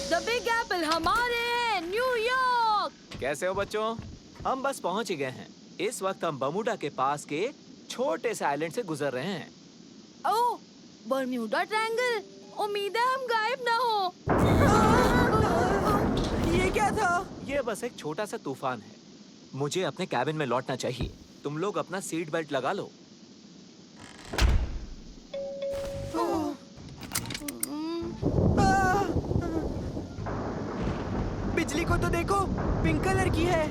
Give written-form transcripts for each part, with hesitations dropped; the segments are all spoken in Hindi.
द बिग एप्पल हमारे हैं, न्यूयॉर्क। कैसे हो बच्चों? हम बस पहुंच ही गए हैं। इस वक्त हम बर्मुडा के पास के छोटे से आइलैंड से गुजर रहे हैं। ओह, बर्म्यूडा ट्रायंगल। उम्मीद है हम गायब ना हो। ये क्या था? ये बस एक छोटा सा तूफान है। मुझे अपने कैबिन में लौटना चाहिए। तुम लोग अपना सीट बेल्ट लगा लो। बिजली को तो देखो, पिंक कलर की है।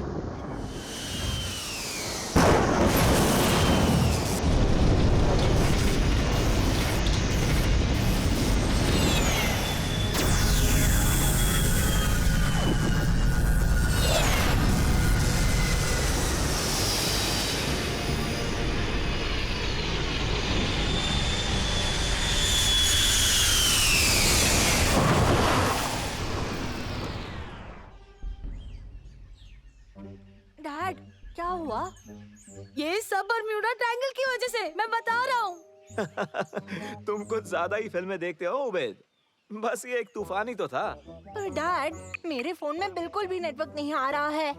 डैड, क्या हुआ? ये सब बर्म्यूडा ट्रायंगल की वजह से, मैं बता रहा हूँ। तुम कुछ ज्यादा ही फिल्में देखते हो उबैद। बस ये एक तूफान ही तो था। पर डैड, मेरे फोन में बिल्कुल भी नेटवर्क नहीं आ रहा है।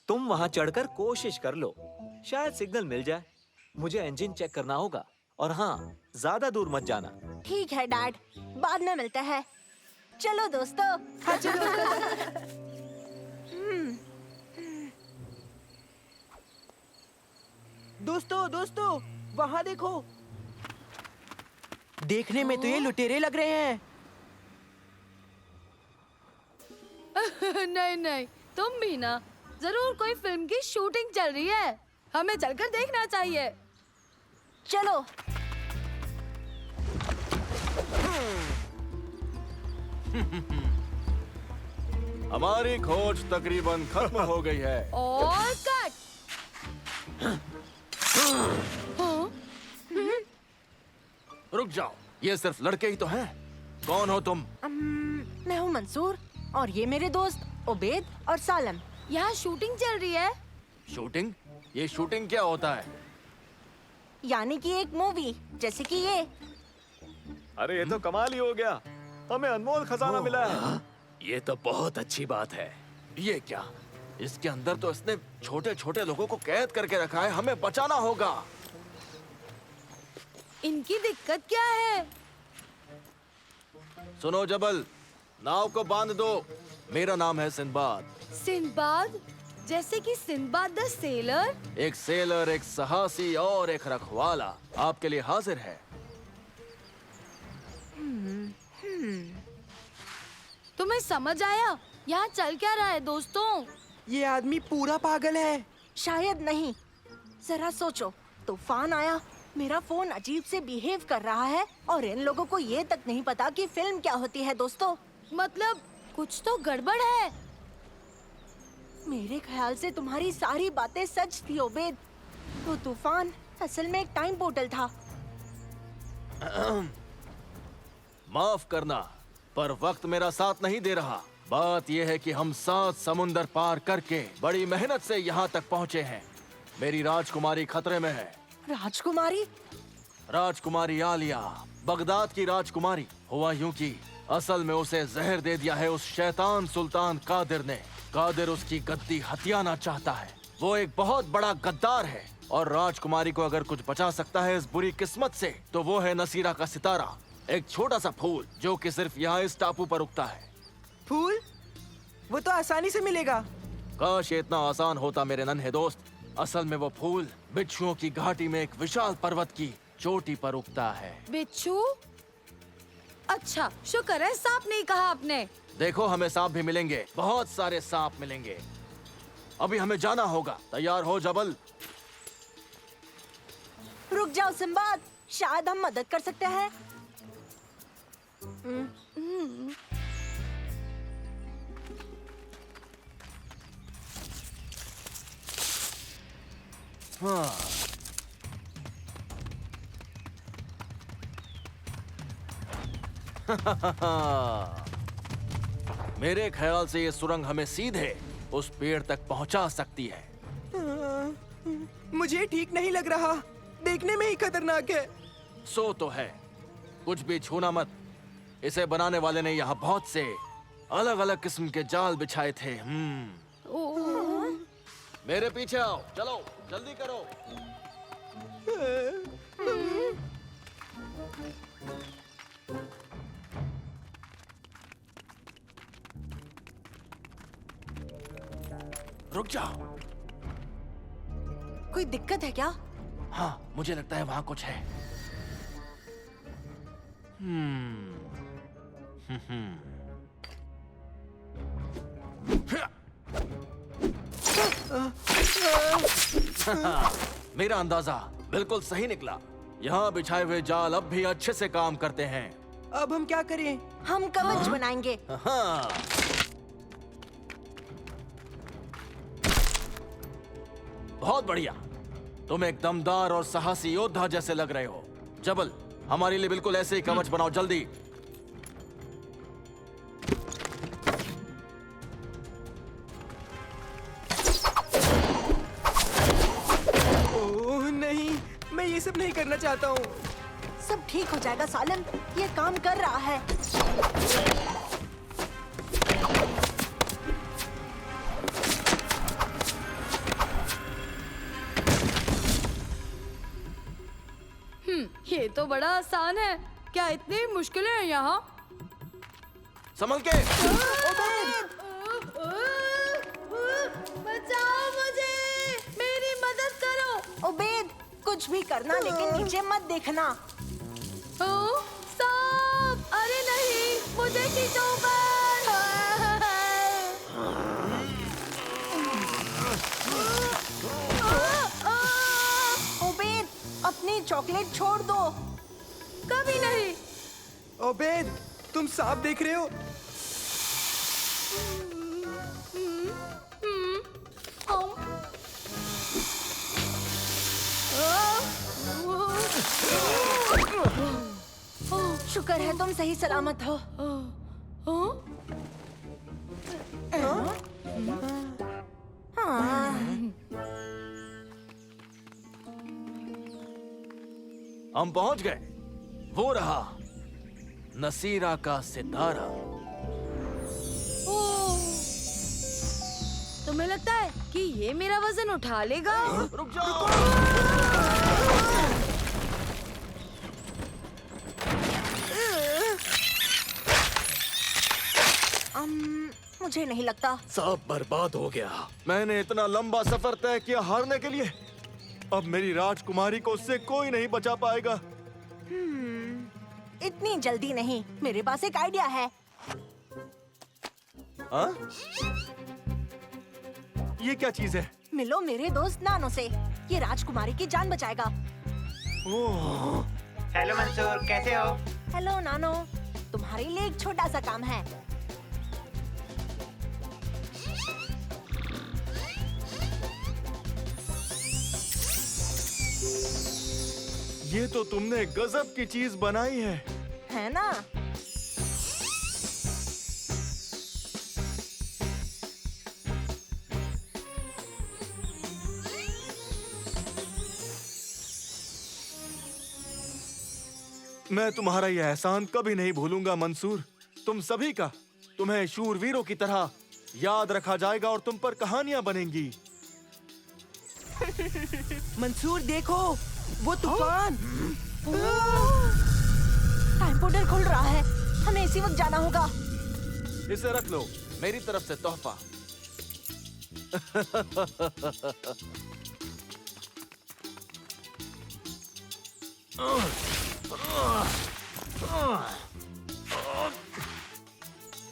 तुम वहां चढ़कर कोशिश कर लो, शायद सिग्नल मिल जाए। मुझे इंजन चेक करना होगा। और हाँ, ज्यादा दूर मत जाना। ठीक है डैड, बाद में मिलते हैं। चलो दोस्तों। हाँ चलो। दोस्तों, वहाँ देखो। देखने में तो ये लुटेरे लग रहे हैं। नहीं नहीं, तुम भी ना। जरूर कोई फिल्म की शूटिंग चल रही है। हमें चलकर देखना चाहिए। चलो। हमारी खोज तकरीबन खत्म हो गई है। और कट। रुक जाओ, ये सिर्फ लड़के ही तो हैं। कौन हो तुम? मैं हूँ मंसूर और ये मेरे दोस्त उबैद और सालम। यहाँ शूटिंग चल रही है। शूटिंग? ये शूटिंग क्या होता है? यानी कि एक मूवी, जैसे कि ये। अरे ये तो कमाल ही हो गया। हमें अनमोल खजाना मिला है। ये तो बहुत अच्छी बात है। ये क्या? इसके अंदर तो इसने छोटे छोटे लोगों को कैद करके रखा है। हमें बचाना होगा। इनकी दिक्कत क्या है? सुनो जबल, नाव को बांध दो। मेरा नाम है सिंदबाद। सिंदबाद? जैसे कि सिंदबाद द सेलर? एक सेलर, एक साहसी और एक रखवाला आपके लिए हाजिर है। तुम्हें समझ आया यहाँ चल क्या रहा है दोस्तों? ये आदमी पूरा पागल है। शायद नहीं। जरा सोचो, तूफान आया, मेरा फोन अजीब से बिहेव कर रहा है और इन लोगों को ये तक नहीं पता कि फिल्म क्या होती है दोस्तों। मतलब कुछ तो गड़बड़ है। मेरे ख्याल से तुम्हारी सारी बातें सच थी उबैद। वो तूफान असल में एक टाइम पोर्टल था। माफ करना, पर वक्त मेरा साथ नहीं दे रहा। बात यह है कि हम 7 समुंदर पार करके बड़ी मेहनत से यहाँ तक पहुँचे हैं। मेरी राजकुमारी खतरे में है। राजकुमारी? राजकुमारी आलिया, बगदाद की राजकुमारी। हुआ यूं कि असल में उसे जहर दे दिया है उस शैतान सुल्तान कादिर ने। कादिर उसकी गद्दी हथियाना चाहता है। वो एक बहुत बड़ा गद्दार है और राजकुमारी को अगर कुछ बचा सकता है इस बुरी किस्मत से तो वो है नसीरा का सितारा, एक छोटा सा फूल जो कि सिर्फ यहाँ इस टापू पर उगता है। फूल? वो तो आसानी से मिलेगा। काश ये इतना आसान होता मेरे नन्हे दोस्त। असल में वो फूल बिच्छुओं की घाटी में एक विशाल पर्वत की चोटी पर उगता है। बिच्छू? अच्छा, शुक्र है सांप नहीं कहा आपने। देखो, हमें सांप भी मिलेंगे, बहुत सारे सांप मिलेंगे। अभी हमें जाना होगा। तैयार हो जबल? रुक जाओ सिंबाद, शायद हम मदद कर सकते हैं। हाँ। मेरे ख्याल से ये सुरंग हमें सीधे उस पेड़ तक पहुंचा सकती है। मुझे ठीक नहीं लग रहा। देखने में ही खतरनाक है। सो तो है, कुछ भी छूना मत। इसे बनाने वाले ने यहाँ बहुत से अलग अलग किस्म के जाल बिछाए थे। मेरे पीछे आओ, चलो जल्दी करो। रुक जाओ। कोई दिक्कत है क्या? हाँ, मुझे लगता है वहां कुछ है। मेरा अंदाजा बिल्कुल सही निकला। यहाँ बिछाए हुए जाल अब भी अच्छे से काम करते हैं। अब हम क्या करें? हम कवच बनाएंगे। हाँ। बहुत बढ़िया। तुम एक दमदार और साहसी योद्धा जैसे लग रहे हो। जबल, हमारे लिए बिल्कुल ऐसे ही कवच बनाओ जल्दी। ओह नहीं, मैं ये सब नहीं करना चाहता हूँ। सब ठीक हो जाएगा सालिम, ये काम कर रहा है। ये तो बड़ा आसान है। क्या इतनी मुश्किलें हैं यहाँ? संभल के। बचाओ मुझे, मेरी मदद करो। उबैद, कुछ भी करना लेकिन नीचे मत देखना। सांप! अरे नहीं, मुझे खींचो ऊपर। उबैद, अपनी चॉकलेट छोड़ दो। कभी नहीं। ओबेद, तुम सांप देख रहे हो? शुक्र है तुम सही सलामत हो। हम पहुंच गए। वो रहा नसीरा का सितारा। तुम्हें लगता है कि ये मेरा वजन उठा लेगा? रुक जाओ। मुझे नहीं लगता। सब बर्बाद हो गया। मैंने इतना लंबा सफर तय किया हारने के लिए। अब मेरी राजकुमारी को उससे कोई नहीं बचा पाएगा। इतनी जल्दी नहीं, मेरे पास एक आइडिया है। हाँ? ये क्या चीज है? मिलो मेरे दोस्त नानो से, ये राजकुमारी की जान बचाएगा। हेलो मंसूर, कैसे हो? हेलो नानो, तुम्हारे लिए एक छोटा सा काम है। ये तो तुमने गजब की चीज बनाई है ना? मैं तुम्हारा यह एहसान कभी नहीं भूलूंगा मंसूर। तुम सभी का, तुम्हें शूरवीरों की तरह याद रखा जाएगा और तुम पर कहानियां बनेंगी। मंसूर देखो, वो तूफान। टाइम पोर्टल खुल रहा है, हमें इसी वक्त जाना होगा। इसे रख लो, मेरी तरफ से तोहफा।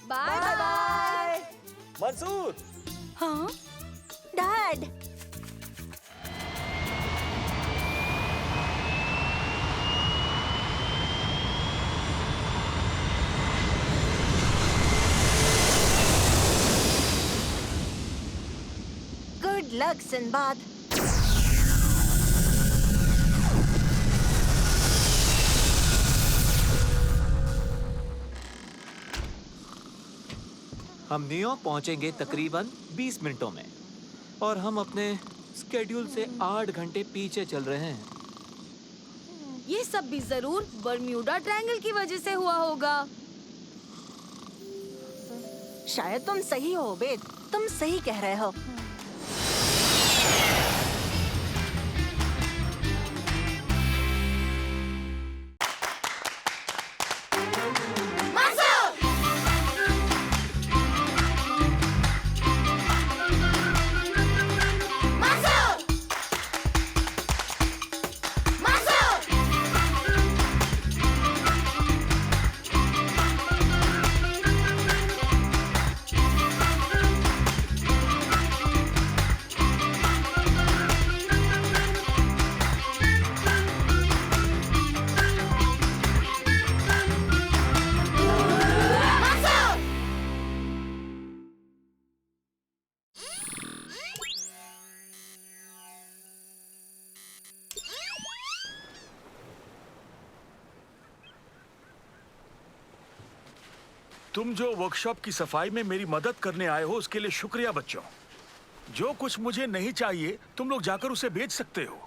Bye bye. मंसूर, हाँ? Dad, good luck Sinbad. हम न्यूयॉर्क पहुंचेंगे तकरीबन 20 मिनटों में और हम अपने स्केड्यूल से 8 घंटे पीछे चल रहे हैं। ये सब भी जरूर बर्म्यूडा ट्रायंगल की वजह से हुआ होगा। शायद तुम सही हो बेद, तुम सही कह रहे हो। तुम जो वर्कशॉप की सफाई में मेरी मदद करने आए हो उसके लिए शुक्रिया बच्चों। जो कुछ मुझे नहीं चाहिए तुम लोग जाकर उसे बेच सकते हो,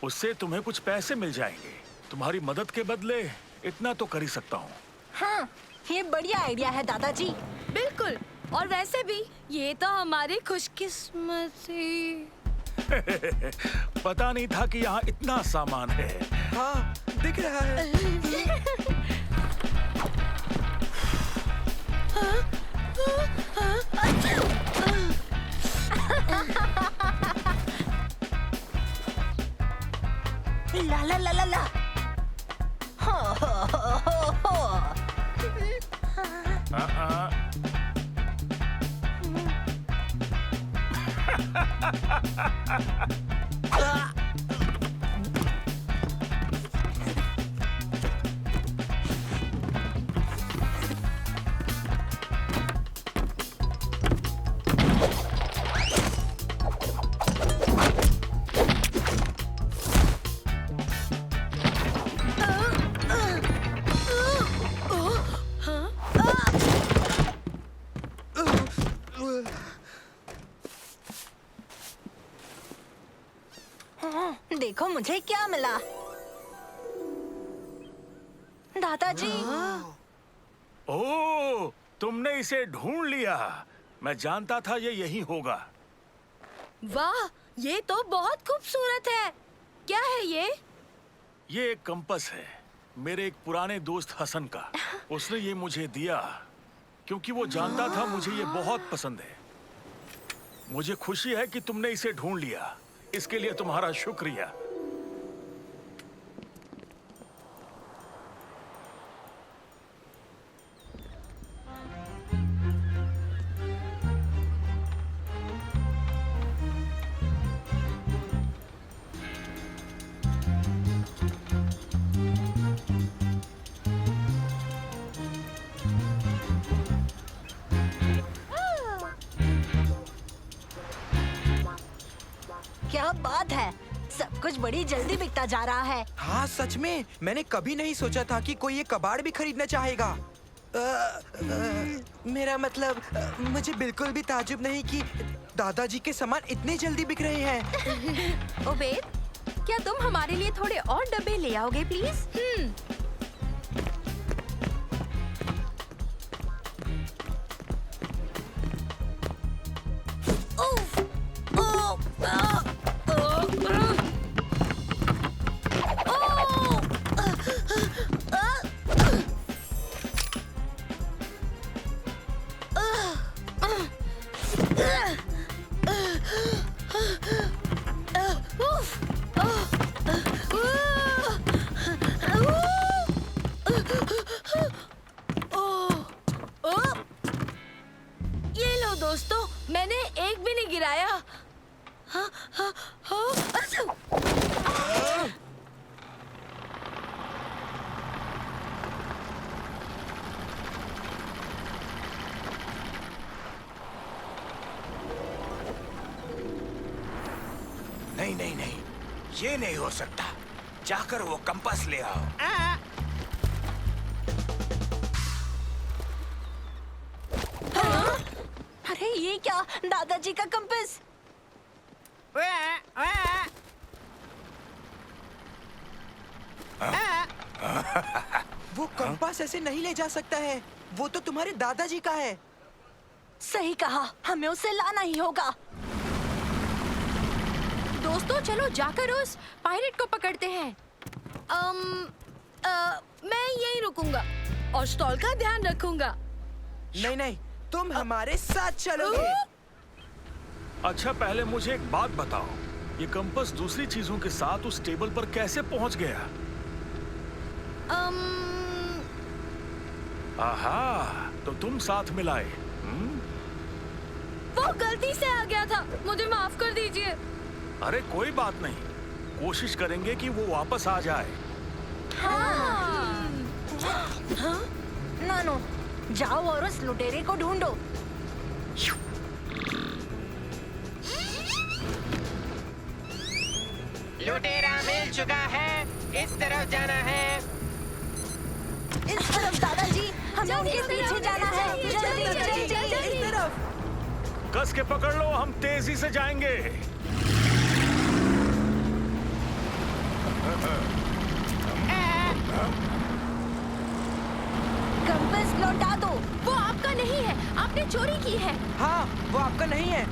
उससे तुम्हें कुछ पैसे मिल जाएंगे। तुम्हारी मदद के बदले इतना तो कर ही सकता हूँ। हाँ, ये बढ़िया आइडिया है दादाजी। बिल्कुल, और वैसे भी ये तो हमारी खुशकिस्मती। पता नहीं था कि यहाँ इतना सामान है। हाँ, दिख रहा है। ला ला ला ला ला। हो, हो, हो, हो, हो। देखो मुझे क्या मिला। दादाजी। ओह, तुमने इसे ढूंढ लिया। मैं जानता था ये यही होगा। वाह, ये तो बहुत खूबसूरत है। क्या है ये? ये एक कंपास है, मेरे एक पुराने दोस्त हसन का। उसने ये मुझे दिया क्योंकि वो जानता था मुझे ये बहुत पसंद है। मुझे खुशी है कि तुमने इसे ढूंढ लिया, इसके लिए तुम्हारा शुक्रिया। क्या बात है, सब कुछ बड़ी जल्दी बिकता जा रहा है। हाँ सच में, मैंने कभी नहीं सोचा था कि कोई ये कबाड़ भी खरीदना चाहेगा। मेरा मतलब, मुझे बिल्कुल भी ताजुब नहीं कि दादाजी के सामान इतने जल्दी बिक रहे हैं। ओबेद, क्या तुम हमारे लिए थोड़े और डब्बे ले आओगे प्लीज? ये लो दोस्तों, मैंने एक भी नहीं गिराया। नहीं नहीं नहीं, ये नहीं हो सकता। जाकर वो कंपास ले आओ। अरे ये क्या, दादाजी का कंपास। वो कंपास ऐसे नहीं ले जा सकता है, वो तो तुम्हारे दादाजी का है। सही कहा, हमें उसे लाना ही होगा। दोस्तों चलो जाकर उस पायरेट को पकड़ते हैं। मैं यहीं रुकूंगा और स्टॉल का ध्यान रखूंगा। नहीं नहीं, तुम हमारे साथ चलोगे। अच्छा पहले मुझे एक बात बताओ, ये कंपास दूसरी चीजों के साथ उस टेबल पर कैसे पहुंच गया? आहा, तो तुम साथ मिलाए। वो गलती से आ गया था, मुझे माफ कर दीजिए। अरे कोई बात नहीं, कोशिश करेंगे कि वो वापस आ जाए। हाँ। नानो, जाओ और उस लुटेरे को ढूंढो। लुटेरा मिल चुका है, इस तरफ जाना है। इस तरफ दादाजी, हमें उनके पीछे जाना है। जल्दी जल्दी जल्दी इस तरफ। कस के पकड़ लो, हम तेजी से जाएंगे। कंपास लौटा दो। वो आपका नहीं है, आपने चोरी की है। हाँ, वो आपका नहीं है।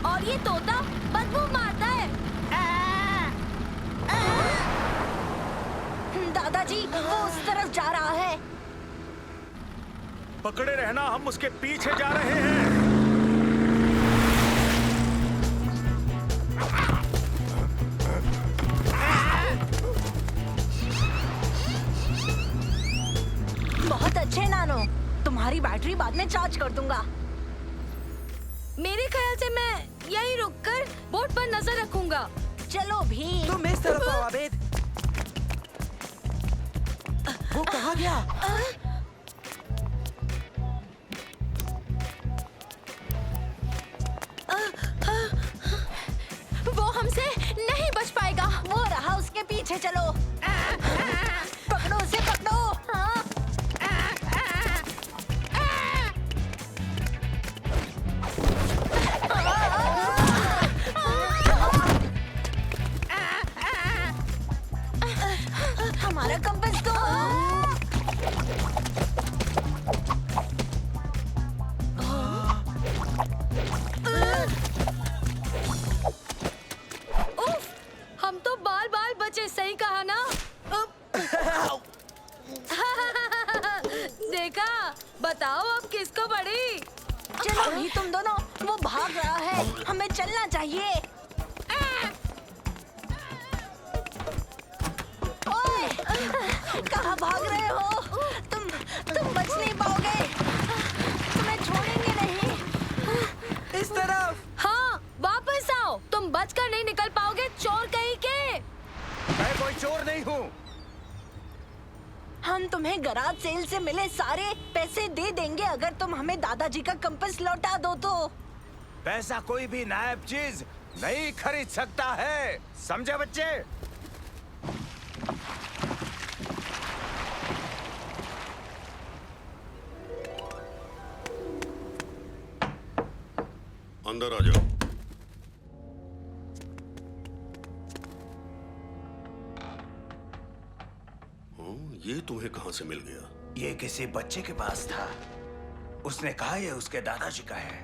और ये तोता बदबू मारता है। दादाजी, वो उस तरफ जा रहा है। पकड़े रहना, हम उसके पीछे जा रहे हैं। बहुत अच्छे नानो, तुम्हारी बैटरी बाद में चार्ज कर दूंगा। मेरे ख्याल से मैं यहीं रुककर बोट पर नजर रखूंगा। चलो भी। तुम इस तरफ आओ आबेद। वो कहाँ गया? वो हमसे नहीं बच पाएगा। वो रहा, उसके पीछे चलो। पकड़ो उसे, पकड़ो। हमारा कंपास तो उफ, हम तो बाल बाल बचे, सही कहा ना? देखा, बताओ अब किसको पड़ी? चलो भी तुम दोनों, वो भाग रहा है, हमें चलना चाहिए। ओए, कहाँ भाग रहे हो? तुम बच नहीं पाओगे, तुम्हें छोड़ेंगे नहीं। इस तरफ। हाँ, वापस आओ, तुम बचकर नहीं निकल पाओगे, चोर कहीं के। मैं कोई चोर नहीं हूँ। हम तुम्हें गराज सेल से मिले सारे पैसे दे देंगे अगर तुम हमें दादाजी का कंपास लौटा दो तो। पैसा कोई भी नायाब चीज नहीं खरीद सकता है, समझे बच्चे? अंदर आ जाओ। ये तुम्हें कहाँ से मिल गया? ये किसी बच्चे के पास था, उसने कहा ये उसके दादाजी का है।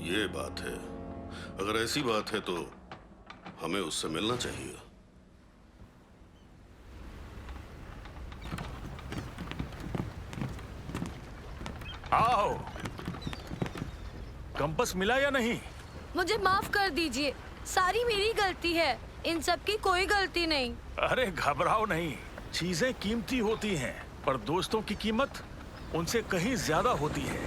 ये बात है। अगर ऐसी बात है तो हमें उससे मिलना चाहिए। आओ, कंपास मिला या नहीं? मुझे माफ कर दीजिए, सारी मेरी गलती है, इन सब की कोई गलती नहीं। अरे घबराओ नहीं, चीजें कीमती होती हैं, पर दोस्तों की कीमत उनसे कहीं ज्यादा होती है।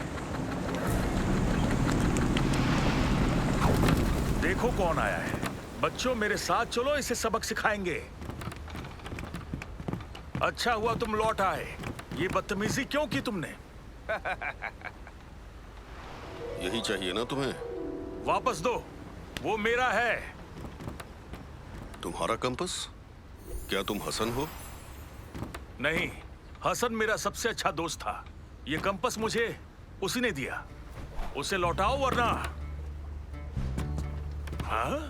देखो कौन आया है। बच्चों मेरे साथ चलो, इसे सबक सिखाएंगे। अच्छा हुआ तुम लौट आए, ये बदतमीजी क्यों की तुमने? यही चाहिए ना तुम्हें? वापस दो, वो मेरा है। तुम्हारा कंपास? क्या तुम हसन हो? नहीं, हसन मेरा सबसे अच्छा दोस्त था। ये कंपास मुझे उसी ने दिया, उसे लौटाओ वरना। हाँ?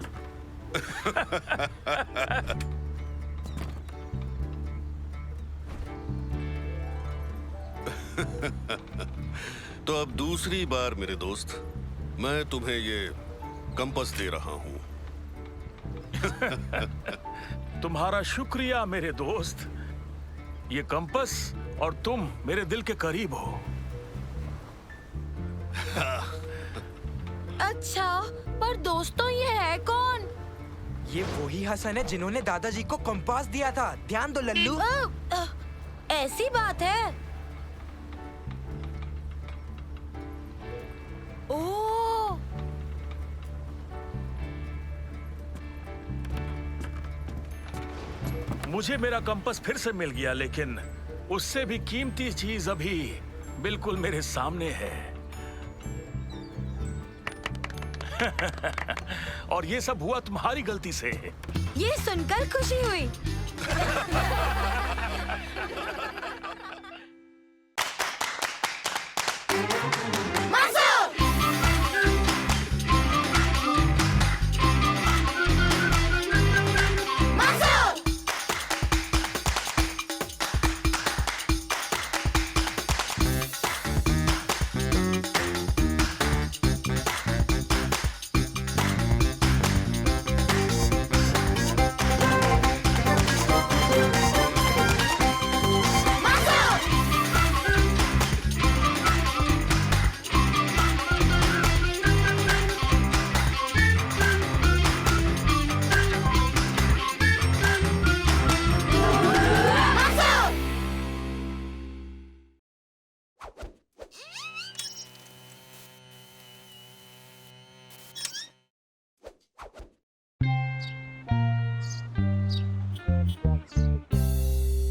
तो अब दूसरी बार मेरे दोस्त, मैं तुम्हें ये कंपास दे रहा हूँ। तुम्हारा शुक्रिया मेरे दोस्त। ये कंपास और तुम मेरे दिल के करीब हो। अच्छा, पर दोस्तों ये है कौन? ये वही हसन है जिन्होंने दादाजी को कंपास दिया था। ध्यान दो लल्लू। ऐसी बात है। ओह, मुझे मेरा कंपास फिर से मिल गया, लेकिन उससे भी कीमती चीज अभी बिल्कुल मेरे सामने है। और ये सब हुआ तुम्हारी गलती से। ये सुनकर खुशी हुई।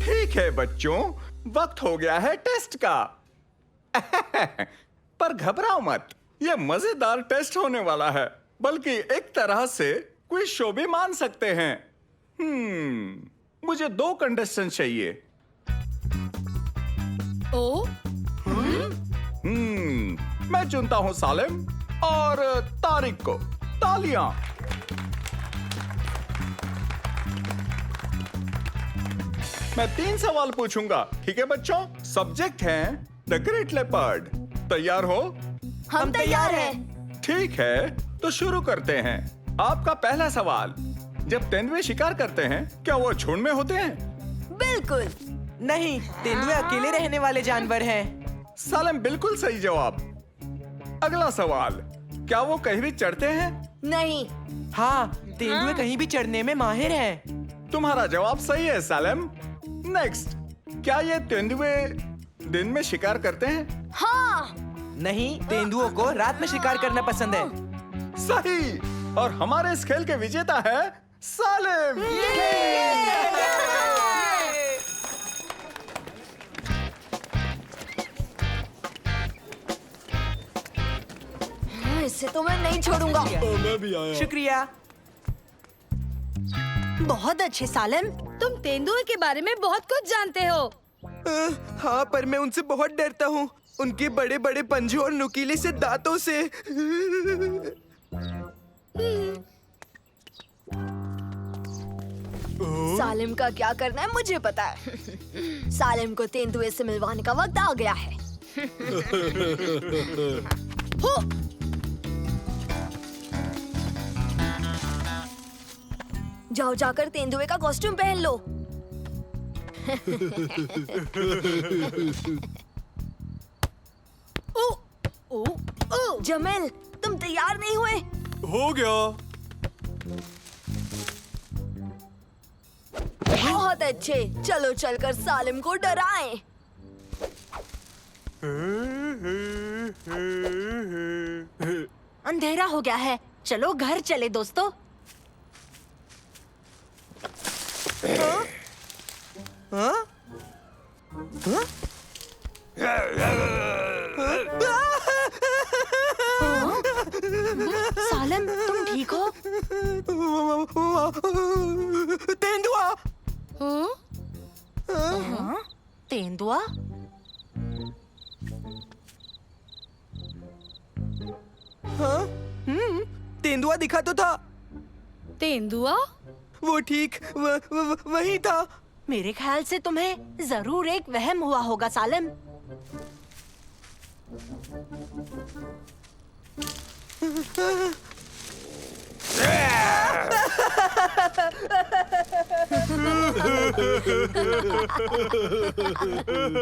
ठीक है बच्चों, वक्त हो गया है टेस्ट का। पर घबराओ मत, यह मजेदार टेस्ट होने वाला है, बल्कि एक तरह से क्विज शो भी मान सकते हैं। मुझे 2 कंटेस्टेंट चाहिए। ओ? मैं चुनता हूं सालिम और तारिक को। तालियां। मैं 3 सवाल पूछूंगा, ठीक है बच्चों? सब्जेक्ट है द ग्रेट लेपर्ड। तैयार हो? हम तैयार हैं। ठीक है, तो शुरू करते हैं। आपका पहला सवाल, जब तेंदुए शिकार करते हैं क्या वो झुंड में होते हैं? बिल्कुल नहीं, तेंदुए अकेले रहने वाले जानवर हैं। सालिम बिल्कुल सही जवाब। अगला सवाल, क्या वो कहीं भी चढ़ते हैं? नहीं। हाँ, तेंदुए कहीं भी चढ़ने में माहिर हैं। तुम्हारा जवाब सही है सालिम। नेक्स्ट, क्या ये तेंदुए दिन में शिकार करते हैं? हाँ। नहीं, तेंदुओं को रात में शिकार करना पसंद है। सही। और हमारे इस खेल के विजेता है सालिम। इससे तो मैं नहीं छोड़ूंगा। मैं भी आया। शुक्रिया। बहुत अच्छे सालिम। तुम तेंदुए के बारे में बहुत कुछ जानते हो। हाँ, पर मैं उनसे बहुत डरता हूँ। उनके बड़े बड़े पंजों और नुकीले से दांतों से। सालिम का क्या करना है मुझे पता है। सालिम को तेंदुए से मिलवाने का वक्त आ गया है। जाओ जाकर तेंदुए का कॉस्ट्यूम पहन लो। जमेल, तुम तैयार नहीं हुए? हो गया। बहुत अच्छे, चलो चलकर सालिम को डराएं। अंधेरा हो गया है, चलो घर चले दोस्तों। हाँ? हाँ? हाँ? सालिम, तुम ठीक हो? तेंदुआ। हाँ? तेंदुआ? हाँ? तेंदुआ दिखा तो था। तेंदुआ? वो ठीक वही था। मेरे ख्याल से तुम्हें जरूर एक वहम हुआ होगा सालिम।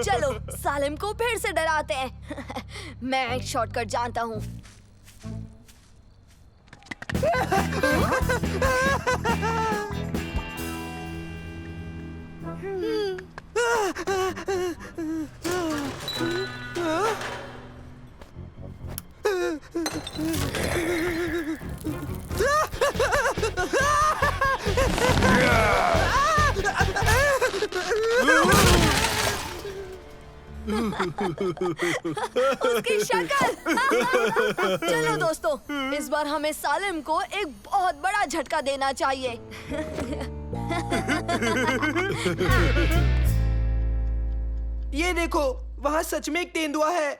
चलो सालिम को फिर से डराते हैं। मैं एक शॉर्टकट जानता हूँ। उसकी शक्ल। चलो दोस्तों, इस बार हमें सालिम को एक बहुत बड़ा झटका देना चाहिए। ये देखो, वहाँ सच में एक तेंदुआ है।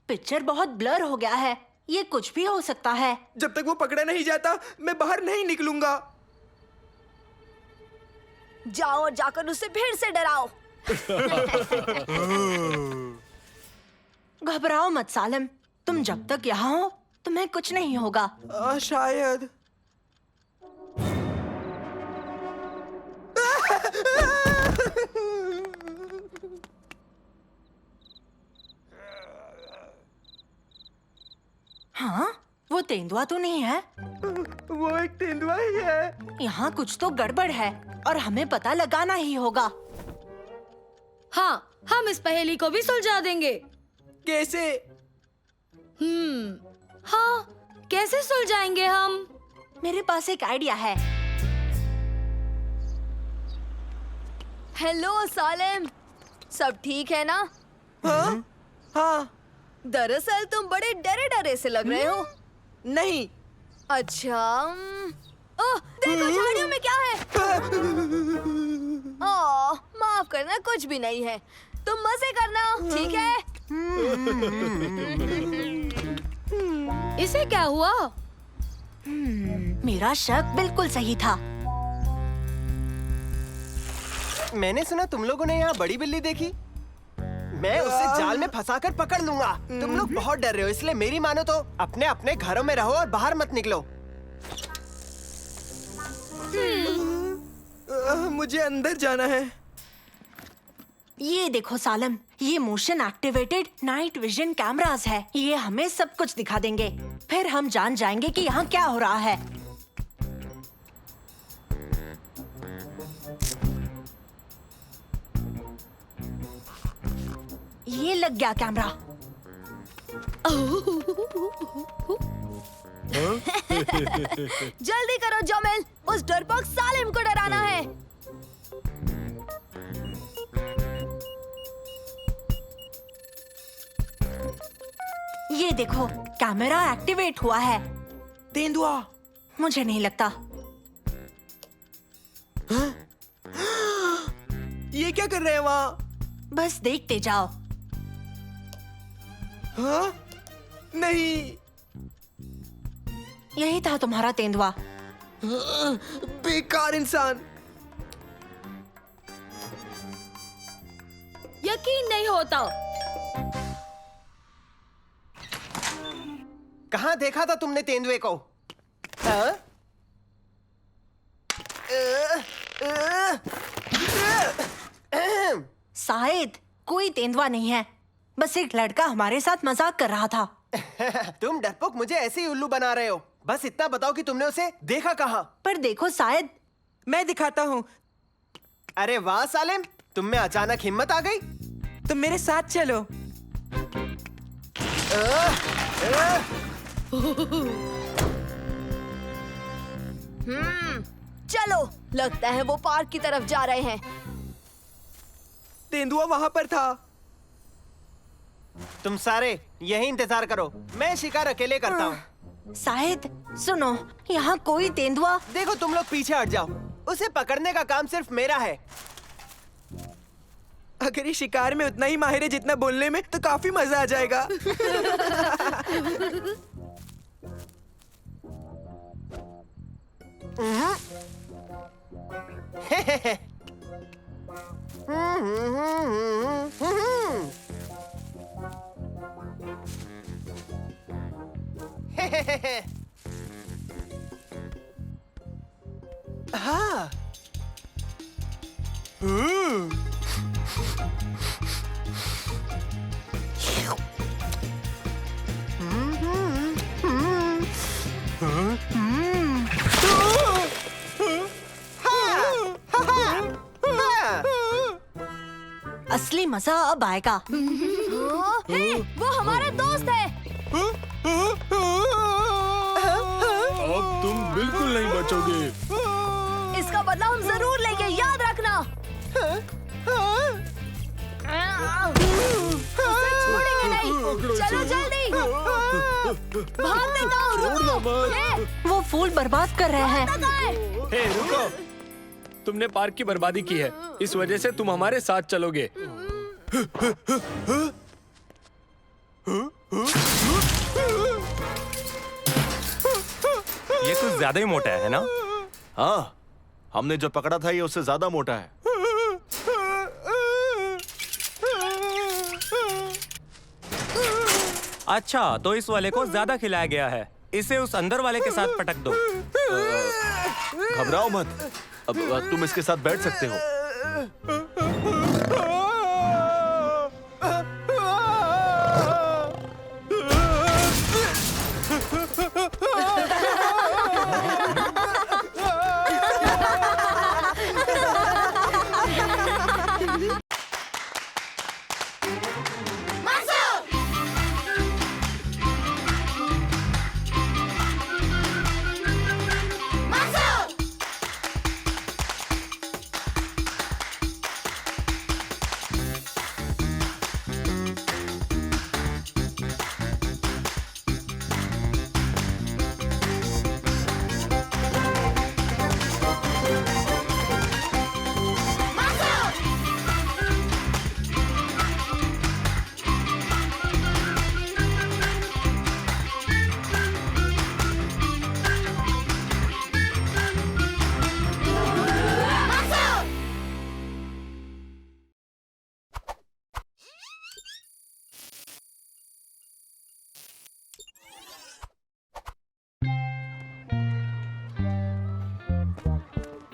पिक्चर बहुत ब्लर हो गया है, ये कुछ भी हो सकता है। जब तक वो पकड़ा नहीं जाता, मैं बाहर नहीं निकलूंगा। जाओ और जाकर उसे फिर से डराओ। घबराओ मत सालिम, तुम जब तक यहाँ हो तुम्हें कुछ नहीं होगा। शायद। हाँ, वो तेंदुआ तो नहीं है। वो एक तेंदुआ ही है। यहाँ कुछ तो गड़बड़ है और हमें पता लगाना ही होगा। हाँ, हम इस पहेली को भी सुलझा देंगे। कैसे? हाँ, कैसे सुलझाएंगे हम? मेरे पास एक आइडिया है। हेलो सालिम, सब ठीक है ना? हाँ? हाँ। दरअसल तुम बड़े डरे डरे से लग रहे हो। नहीं। अच्छा। ओह, देखो झाड़ियों में क्या है? ओह, माफ करना, कुछ भी नहीं है। तुम मजे करना, ठीक है? इसे क्या हुआ? मेरा शक बिल्कुल सही था। मैंने सुना तुम लोगों ने यहाँ बड़ी बिल्ली देखी। मैं उसे जाल में फंसाकर पकड़ लूंगा। तुम लोग बहुत डर रहे हो, इसलिए मेरी मानो तो अपने अपने घरों में रहो और बाहर मत निकलो। मुझे अंदर जाना है। ये देखो सालिम, ये motion activated night vision cameras है। ये हमें सब कुछ दिखा देंगे, फिर हम जान जाएंगे कि यहाँ क्या हो रहा है। ये लग गया कैमरा। जल्दी करो जमेल, उस डरपोक सालिम को डराना है। ये देखो, कैमरा एक्टिवेट हुआ है। तेंदुआ? मुझे नहीं लगता। ये क्या कर रहे हैं वहाँ? बस देखते जाओ। हाँ? नहीं। यही था तुम्हारा तेंदुआ। बेकार इंसान। यकीन नहीं होता। कहाँ देखा था तुमने तेंदुए को? शायद कोई तेंदुआ नहीं है, बस एक लड़का हमारे साथ मजाक कर रहा था। तुम डरपोक मुझे ऐसे ही उल्लू बना रहे हो। बस इतना बताओ कि तुमने उसे देखा कहाँ? पर देखो, शायद मैं दिखाता हूँ। अरे वाह सालिम, तुम में अचानक हिम्मत आ गई। तुम मेरे साथ चलो। चलो, लगता है वो पार्क की तरफ जा रहे हैं। तेंदुआ वहाँ पर था। तुम सारे यही इंतजार करो, मैं शिकार अकेले करता हूँ। शायद सुनो, यहाँ कोई तेंदुआ। देखो तुम लोग पीछे हट जाओ, उसे पकड़ने का काम सिर्फ मेरा है। अगर ये शिकार में उतना ही माहिर है जितना बोलने में, तो काफी मजा आ जाएगा। हाँ। असली मजा अब आएगा। हे, वो हमारा दोस्त है। अब तुम बिल्कुल नहीं बचोगे। इसका बदला हम जरूर लेंगे, याद रखना। उसे छोड़ेंगे नहीं। चलो जल्दी। भाग देता हूँ, रुको। हे, वो फूल बर्बाद कर रहे हैं। हे रुको, तुमने पार्क की बर्बादी की है, इस वजह से तुम हमारे साथ चलोगे। ये कुछ ज्यादा ही मोटा है ना? हाँ, हमने जो पकड़ा था ये उससे ज्यादा मोटा है। अच्छा, तो इस वाले को ज्यादा खिलाया गया है, इसे उस अंदर वाले के साथ पटक दो। घबराओ मत, अब तुम इसके साथ बैठ सकते हो।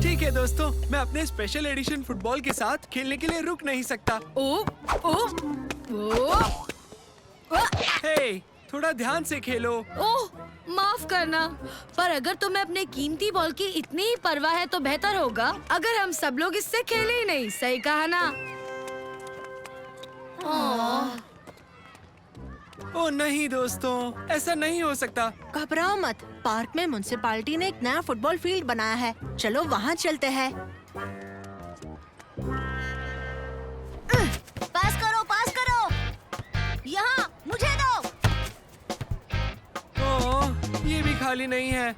ठीक है दोस्तों, मैं अपने स्पेशल एडिशन फुटबॉल के साथ खेलने के लिए रुक नहीं सकता। हे, थोड़ा ध्यान से खेलो। ओह, माफ करना, पर अगर तुम्हें अपने कीमती बॉल की इतनी ही परवाह है तो बेहतर होगा अगर हम सब लोग इससे खेले ही नहीं। सही कहा ना? ओ नहीं दोस्तों, ऐसा नहीं हो सकता। घबराओ मत, पार्क में म्युनिसिपैलिटी ने एक नया फुटबॉल फील्ड बनाया है, चलो वहाँ चलते हैं। पास करो। यहाँ मुझे दो। ओह, ये भी खाली नहीं है।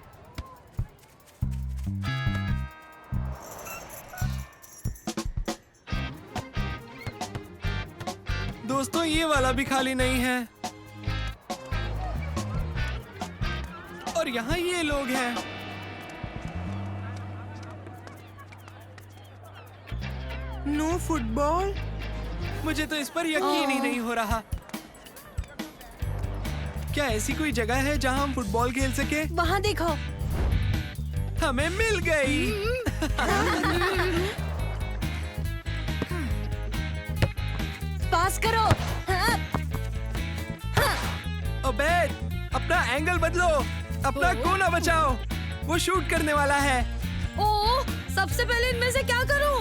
दोस्तों, ये वाला भी खाली नहीं है। और यहाँ ये लोग हैं। Know football? मुझे तो इस पर यकीन ही नहीं हो रहा। क्या ऐसी कोई जगह है जहाँ हम फुटबॉल खेल सके? वहाँ देखो, हमें मिल गई। पास करो। ओबेद, अपना एंगल बदलो, अपना कोना बचाओ, वो शूट करने वाला है। ओह, सबसे पहले इनमें से क्या करूं?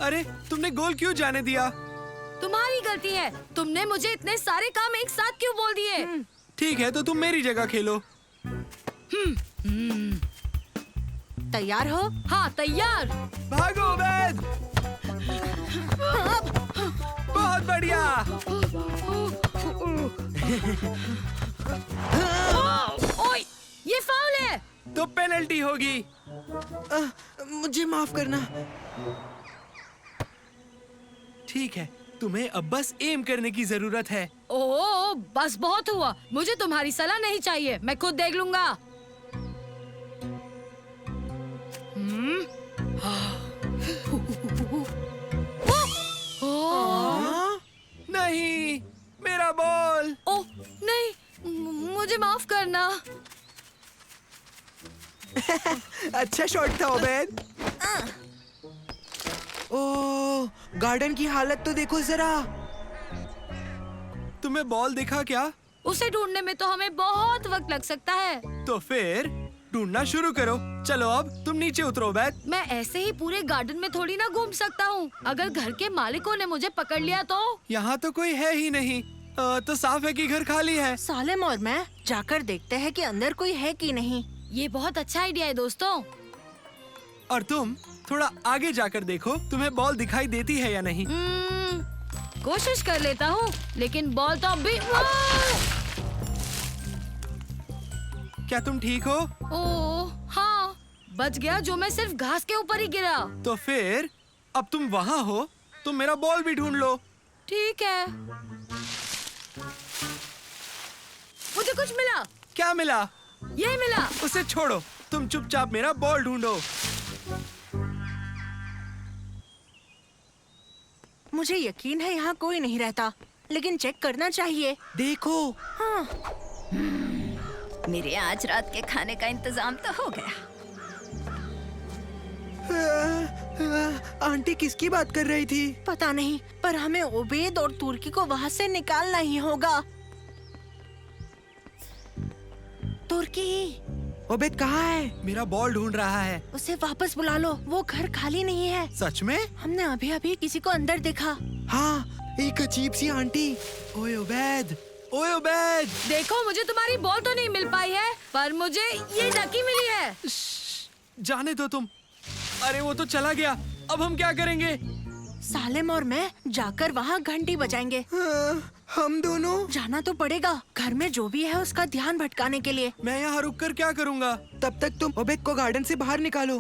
अरे, तुमने गोल क्यों जाने दिया? तुम्हारी गलती है, तुमने मुझे इतने सारे काम एक साथ क्यों बोल दिए? ठीक है, तो तुम मेरी जगह खेलो। तैयार हो? हाँ, तैयार। भागो ओबेद। बहुत बढ़िया। ओए, ये फाउल है। तो पेनल्टी होगी। मुझे माफ करना। ठीक है, तुम्हें अब बस एम करने की जरूरत है। ओह, बस बहुत हुआ, मुझे तुम्हारी सलाह नहीं चाहिए, मैं खुद देख लूंगा। नहीं, मेरा बॉल। ओह नहीं, मुझे माफ करना। अच्छा शॉट था ओबेद। ओह, गार्डन की हालत तो देखो जरा। तुम्हें बॉल दिखा क्या? उसे ढूंढने में तो हमें बहुत वक्त लग सकता है। तो फिर ढूंढना शुरू करो। चलो अब तुम नीचे उतरो ओबेद। मैं ऐसे ही पूरे गार्डन में थोड़ी ना घूम सकता हूँ। अगर घर के मालिकों ने मुझे पकड़ लिया तो? यहाँ तो कोई है ही नहीं। तो साफ है कि घर खाली है। सालेम और मैं जाकर देखते हैं कि अंदर कोई है कि नहीं। ये बहुत अच्छा आइडिया है दोस्तों। और तुम थोड़ा आगे जाकर देखो, तुम्हें बॉल दिखाई देती है या नहीं। कोशिश कर लेता हूँ, लेकिन बॉल तो अभी। क्या तुम ठीक हो? ओह हाँ, बच गया। जो मैं सिर्फ घास के ऊपर ही गिरा। तो फिर अब तुम वहाँ हो, तुम मेरा बॉल भी ढूंढ लो। ठीक है। मुझे कुछ मिला। क्या मिला? ये मिला। उसे छोड़ो, तुम चुपचाप मेरा बॉल ढूंढो। मुझे यकीन है यहाँ कोई नहीं रहता, लेकिन चेक करना चाहिए। देखो। हाँ। मेरे आज रात के खाने का इंतजाम तो हो गया। आंटी किसकी बात कर रही थी? पता नहीं, पर हमें ओबेद और तुर्की को वहाँ से निकालना ही होगा। तुर्की, ओबेद कहाँ है? मेरा बॉल ढूंढ रहा है। उसे वापस बुला लो, वो घर खाली नहीं है। सच में? हमने अभी अभी किसी को अंदर देखा। हाँ, एक अजीब सी आंटी। ओए ओबेद, ओए ओबेद। देखो, मुझे तुम्हारी बॉल तो नहीं मिल पाई है, पर मुझे ये डकी मिली है। जाने दो तुम। अरे वो तो चला गया, अब हम क्या करेंगे? सालेम और मैं जाकर वहाँ घंटी बजाएंगे। हम दोनों जाना तो पड़ेगा, घर में जो भी है उसका ध्यान भटकाने के लिए। मैं यहाँ रुककर क्या करूँगा? तब तक तुम ओबेद को गार्डन से बाहर निकालो।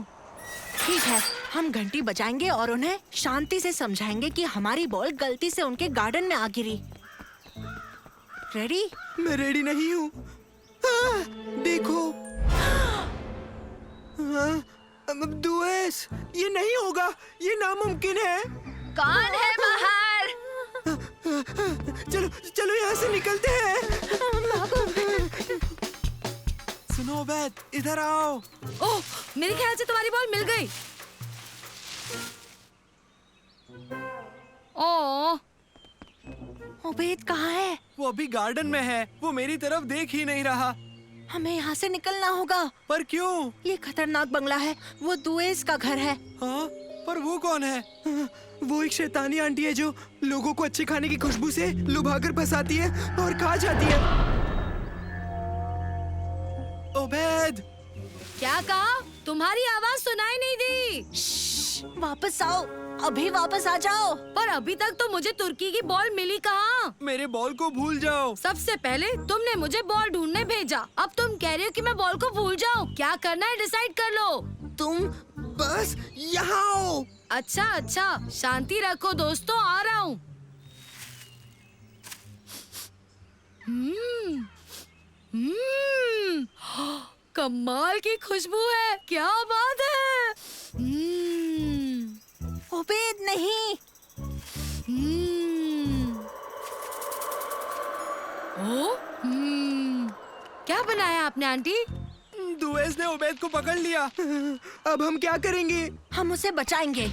ठीक है, हम घंटी बजाएंगे और उन्हें शांति से समझाएंगे कि हमारी बॉल गलती से उनके गार्डन में आ गिरी। रेडी? मैं रेडी नहीं हूँ। देखो। दुएस, ये नहीं होगा, ये नामुमकिन है। कौन है बाहर? चलो चलो यहाँ से निकलते हैं। सुनो ओबेद, इधर आओ। ओह, मेरे ख्याल से तुम्हारी बॉल मिल गई। ओह, ओबेद कहाँ है? वो अभी गार्डन में है, वो मेरी तरफ देख ही नहीं रहा। हमें यहाँ से निकलना होगा। पर क्यों? ये खतरनाक बंगला है, वो दुएस का घर है। हाँ, पर वो कौन है? वो एक शैतानी आंटी है जो लोगों को अच्छे खाने की खुशबू से लुभाकर फंसाती है और खा जाती है। ओबेद, क्या कहा? तुम्हारी आवाज सुनाई नहीं दी। वापस आओ, अभी वापस आ जाओ। पर अभी तक तो मुझे तुर्की की बॉल मिली कहाँ? मेरे बॉल को भूल जाओ। सबसे पहले तुमने मुझे बॉल ढूंढने भेजा, अब तुम कह रहे हो कि मैं बॉल को भूल जाऊँ। क्या करना है डिसाइड कर लो। तुम बस यहाँ आओ। अच्छा अच्छा, शांति रखो दोस्तों, आ रहा हूँ। कमाल की खुशबू है, क्या बात है। ओबेद नहीं। क्या बनाया आपने आंटी? दुएस ने ओबेद को पकड़ लिया। अब हम क्या करेंगे? हम उसे बचाएंगे।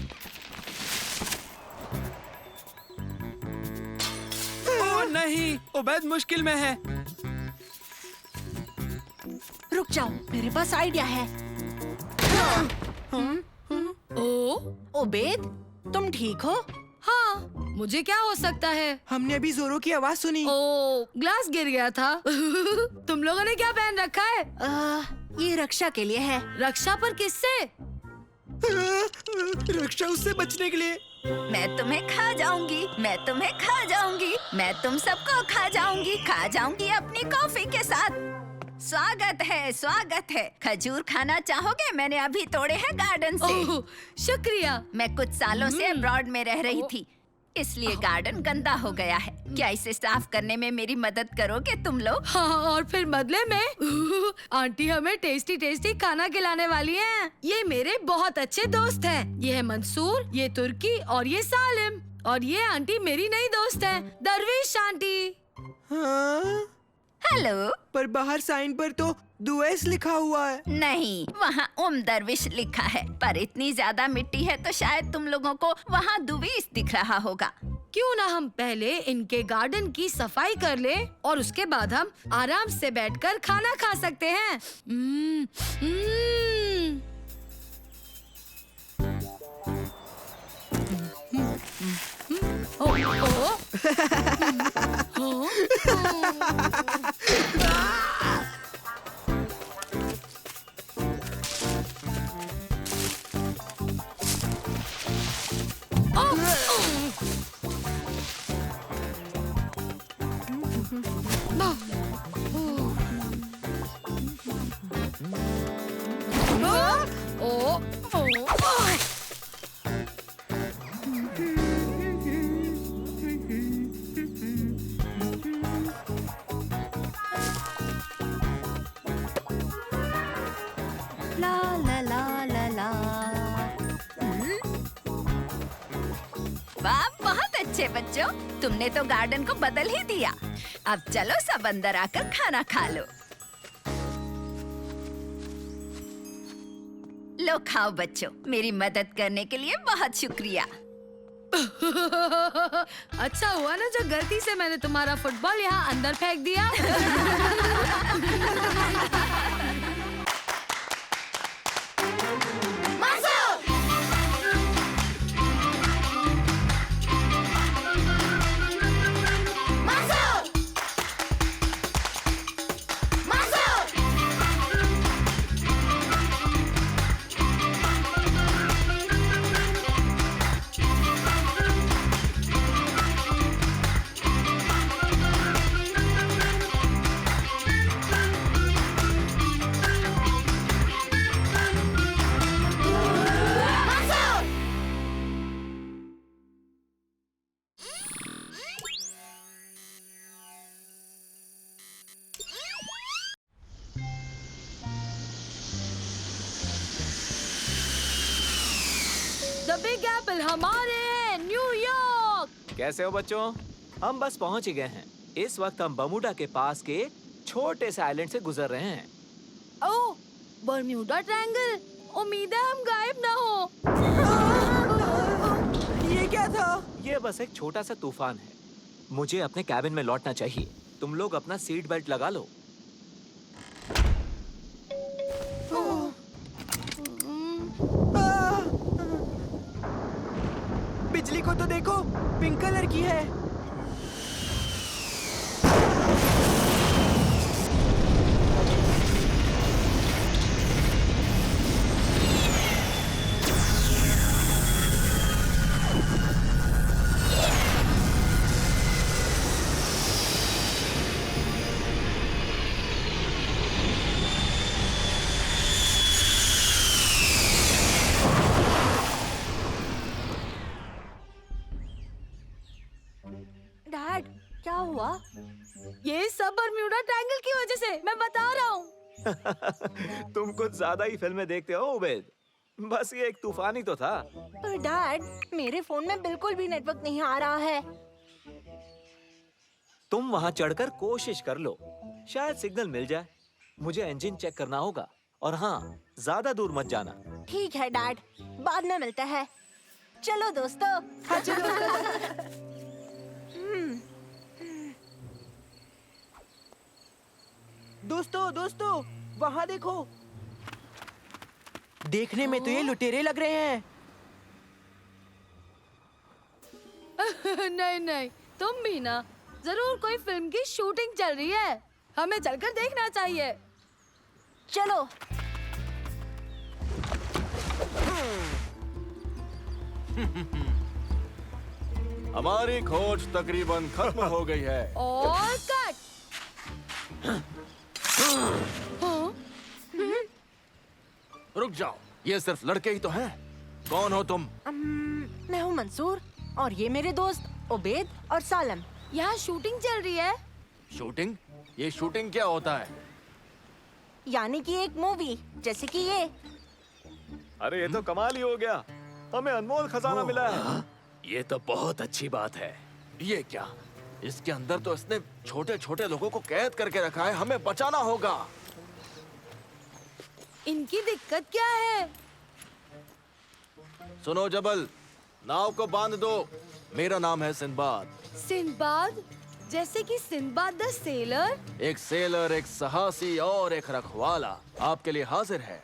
ओ नहीं, ओबेद मुश्किल में है। रुक जाओ, मेरे पास आइडिया है। ओबेद, तुम ठीक हो? हाँ, मुझे क्या हो सकता है? हमने अभी जोरों की आवाज सुनी। ओ, ग्लास गिर गया था। तुम लोगों ने क्या पहन रखा है? ये रक्षा के लिए है। रक्षा पर किससे? रक्षा उससे बचने के लिए। मैं तुम्हें खा जाऊंगी, मैं तुम्हें खा जाऊंगी, मैं तुम सबको खा जाऊंगी अपनी कॉफी के साथ। स्वागत है, स्वागत है। खजूर खाना चाहोगे? मैंने अभी तोड़े हैं गार्डन से। ओह, शुक्रिया। मैं कुछ सालों से अब्रॉड में रह रही थी, इसलिए गार्डन गंदा हो गया है। क्या इसे साफ करने में मेरी मदद करोगे तुम लोग? हाँ, और फिर बदले में आंटी हमें टेस्टी टेस्टी खाना खिलाने वाली हैं। ये मेरे बहुत अच्छे दोस्त हैं। ये है मंसूर, ये तुर्की और ये सालिम। और ये आंटी मेरी नई दोस्त है, दरवेश आंटी। हाँ? हेलो। पर बाहर साइन पर तो दुएस लिखा हुआ है। नहीं, वहाँ दरविश लिखा है, पर इतनी ज्यादा मिट्टी है तो शायद तुम लोगों को वहाँ दुवीस दिख रहा होगा। क्यों ना हम पहले इनके गार्डन की सफाई कर ले और उसके बाद हम आराम से बैठकर खाना खा सकते हैं। ला ला ला ला ला। वाह, बहुत अच्छे बच्चों, तुमने तो गार्डन को बदल ही दिया। अब चलो सब अंदर आकर खाना खा लो। लो खाओ बच्चों, मेरी मदद करने के लिए बहुत शुक्रिया। अच्छा हुआ ना जो गलती से मैंने तुम्हारा फुटबॉल यहाँ अंदर फेंक दिया। द बिग एप्पल हमारे हैं, न्यूयॉर्क। कैसे हो बच्चों? हम बस पहुंच ही गए हैं। इस वक्त हम बर्मुडा के पास के छोटे से आइलैंड से गुजर रहे हैं। ओह, बर्म्यूडा ट्रायंगल। उम्मीद है हम गायब ना हो। ये क्या था? ये बस एक छोटा सा तूफान है। मुझे अपने कैबिन में लौटना चाहिए। तुम लोग अपना सीट बेल्ट लगा लो। बिजली को तो देखो, पिंक कलर की है। डैड, क्या हुआ? ये सब बर्म्यूडा ट्रायंगल की वजह से, मैं बता रहा हूँ। तुम कुछ ज्यादा ही फिल्में देखते हो उबैद। बस ये एक तूफान ही तो था। पर डैड, मेरे फोन में बिल्कुल भी नेटवर्क नहीं आ रहा है। तुम वहाँ चढ़कर कोशिश कर लो, शायद सिग्नल मिल जाए। मुझे इंजन चेक करना होगा। और हाँ, ज्यादा दूर मत जाना। ठीक है डैड, बाद में मिलते हैं। चलो दोस्तों। हाँ चलो। दोस्तों, वहाँ देखो। देखने में तो ये लुटेरे लग रहे हैं। नहीं नहीं, तुम भी ना। जरूर कोई फिल्म की शूटिंग चल रही है। हमें चलकर देखना चाहिए। चलो। हमारी खोज तकरीबन खत्म हो गई है। और कट। रुक जाओ, ये सिर्फ लड़के ही तो हैं। कौन हो तुम? मैं हूँ मंसूर और ये मेरे दोस्त उबैद और सालम। यहाँ शूटिंग चल रही है। शूटिंग? ये शूटिंग क्या होता है? यानी कि एक मूवी, जैसे कि ये। अरे ये तो कमाल ही हो गया। हमें अनमोल खजाना मिला है। ये तो बहुत अच्छी बात है। ये क्या? इसके अंदर तो इसने छोटे छोटे लोगों को कैद करके रखा है। हमें बचाना होगा। इनकी दिक्कत क्या है? सुनो जबल, नाव को बांध दो। मेरा नाम है सिंबाद। सिंबाद? जैसे कि सिंबाद द सेलर? एक सेलर, एक साहसी और एक रखवाला आपके लिए हाजिर है।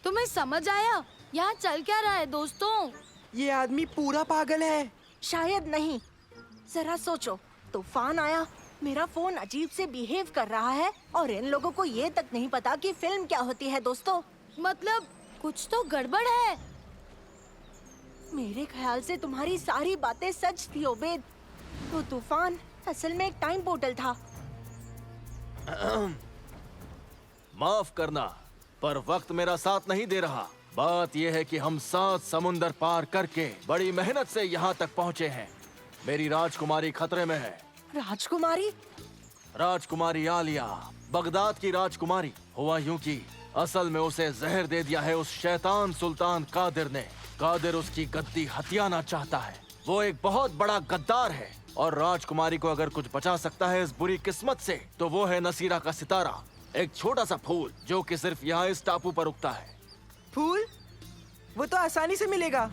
तुम्हें समझ आया यहाँ चल क्या रहा है दोस्तों? ये आदमी पूरा पागल है। शायद नहीं। जरा सोचो, तूफान आया, मेरा फोन अजीब से बिहेव कर रहा है और इन लोगों को ये तक नहीं पता कि फिल्म क्या होती है दोस्तों। मतलब कुछ तो गड़बड़ है। मेरे ख्याल से तुम्हारी सारी बातें सच थी ओबेद। वो तूफान असल में एक टाइम पोर्टल था। माफ करना, पर वक्त मेरा साथ नहीं दे रहा। बात यह है कि हम 7 समुंदर पार करके बड़ी मेहनत से यहाँ तक पहुँचे हैं। मेरी राजकुमारी खतरे में है। राजकुमारी? राजकुमारी आलिया, बगदाद की राजकुमारी। हुआ यूं कि असल में उसे जहर दे दिया है उस शैतान सुल्तान कादिर ने। कादिर उसकी गद्दी हथियाना चाहता है। वो एक बहुत बड़ा गद्दार है और राजकुमारी को अगर कुछ बचा सकता है इस बुरी किस्मत से तो वो है नसीरा का सितारा, एक छोटा सा फूल जो कि सिर्फ यहाँ इस टापू पर उगता है। फूल? वो तो आसानी से मिलेगा।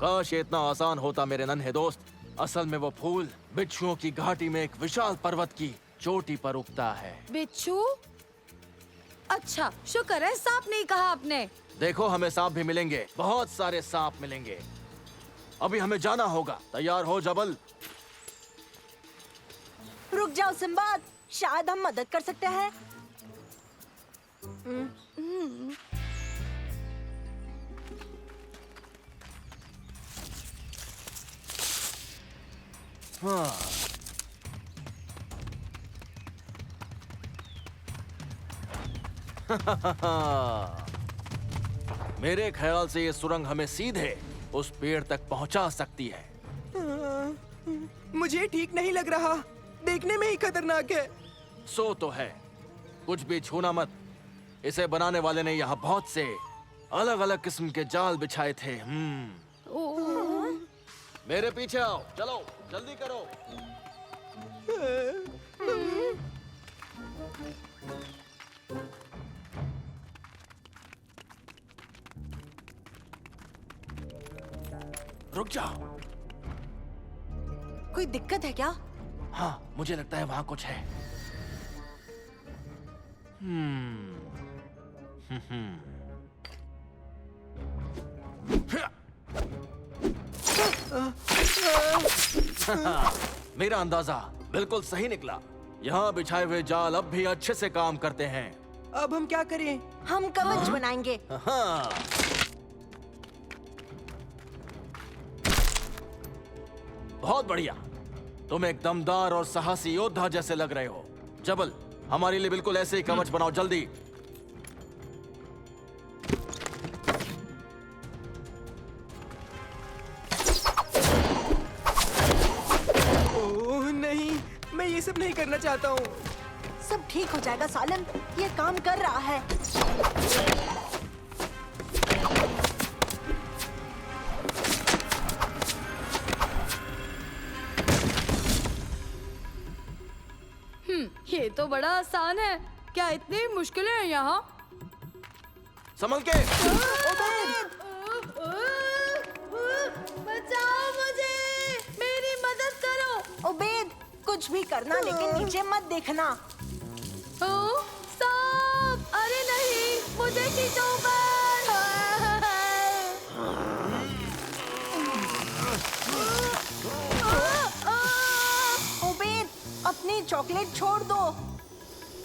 काश ये इतना आसान होता मेरे नन्हे दोस्त। असल में वो फूल बिच्छुओं की घाटी में एक विशाल पर्वत की चोटी पर उगता है। बिच्छू? अच्छा, शुक्र है सांप नहीं कहा आपने। देखो, हमें सांप भी मिलेंगे, बहुत सारे सांप मिलेंगे। अभी हमें जाना होगा। तैयार हो जबल? रुक जाओ सिंबाद, शायद हम मदद कर सकते हैं। हाँ। मेरे ख्याल से ये सुरंग हमें सीधे उस पेड़ तक पहुंचा सकती है। मुझे ठीक नहीं लग रहा। देखने में ही खतरनाक है। सो तो है। कुछ भी छूना मत। इसे बनाने वाले ने यहाँ बहुत से अलग अलग किस्म के जाल बिछाए थे। मेरे पीछे आओ, चलो जल्दी करो। रुक जाओ। कोई दिक्कत है क्या? हाँ, मुझे लगता है वहां कुछ है। मेरा अंदाजा बिल्कुल सही निकला। यहाँ बिछाए हुए जाल अब भी अच्छे से काम करते हैं। अब हम क्या करें? हम कवच बनाएंगे। हाँ। बहुत बढ़िया। तुम एक दमदार और साहसी योद्धा जैसे लग रहे हो। जबल, हमारे लिए बिल्कुल ऐसे ही कवच बनाओ, जल्दी। ओह नहीं, मैं ये सब नहीं करना चाहता हूँ। सब ठीक हो जाएगा सालिम, ये काम कर रहा है। ये तो बड़ा आसान है। क्या इतनी मुश्किलें हैं यहाँ? संभल के। बचाओ मुझे, मेरी मदद करो। ओबेद, कुछ भी करना लेकिन नीचे मत देखना। सांप! अरे नहीं, मुझे खींचो ऊपर। ओबेद, अपनी चॉकलेट छोड़ दो।